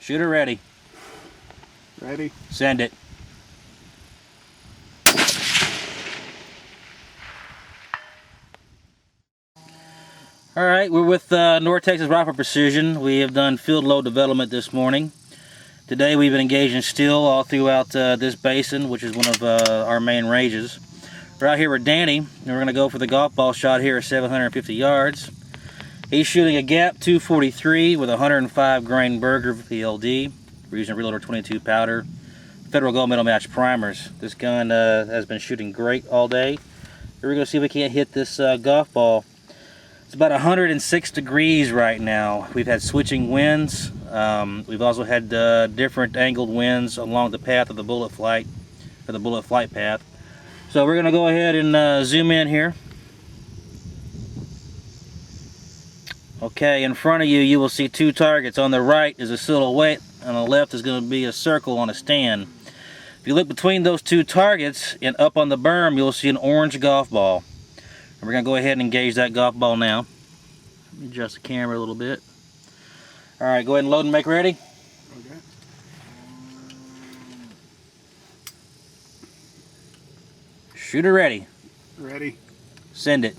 Shooter ready. Ready. Send it. Alright, we're with North Texas Rifle Precision. We have done field load development this morning. Today we've been engaged in steel all throughout this basin, which is one of our main ranges. We're out here with Danny, and we're going to go for the golf ball shot here at 750 yards. He's shooting a Gap 243 with 105 grain Berger PLD. We're using Reloader 22 powder, Federal Gold Medal Match primers. This gun has been shooting great all day. We're going to see if we can't hit this golf ball. It's about 106 degrees right now. We've had switching winds. We've also had different angled winds along the path of the bullet flight, or the bullet flight path. So we're going to go ahead and zoom in here. Okay, in front of you, you will see two targets. On the right is a silhouette, and on the left is going to be a circle on a stand. If you look between those two targets and up on the berm, you'll see an orange golf ball. And we're going to go ahead and engage that golf ball now. Let me adjust the camera a little bit. Alright, go ahead and load and make ready. Okay. Shooter ready. Ready. Send it.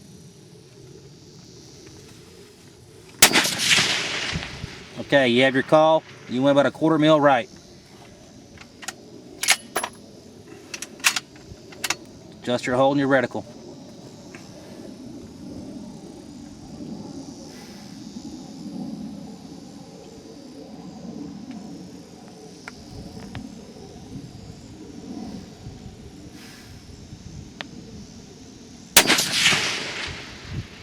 Okay, you have your call. You went about 1/4 mil right. Adjust your hole in your reticle.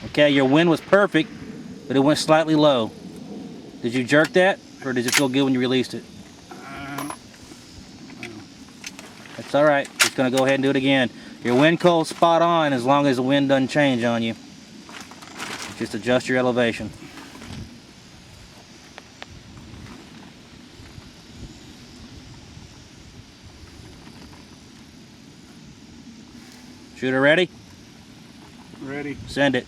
Okay, your wind was perfect, but it went slightly low. Did you jerk that, or did it feel good when you released it? No. That's all right. Just gonna go ahead and do it again. Your wind cold's spot on as long as the wind doesn't change on you. Just adjust your elevation. Shooter ready? Ready. Send it.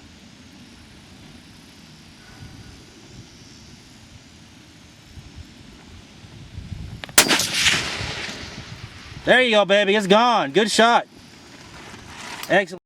There you go, baby. It's gone. Good shot. Excellent.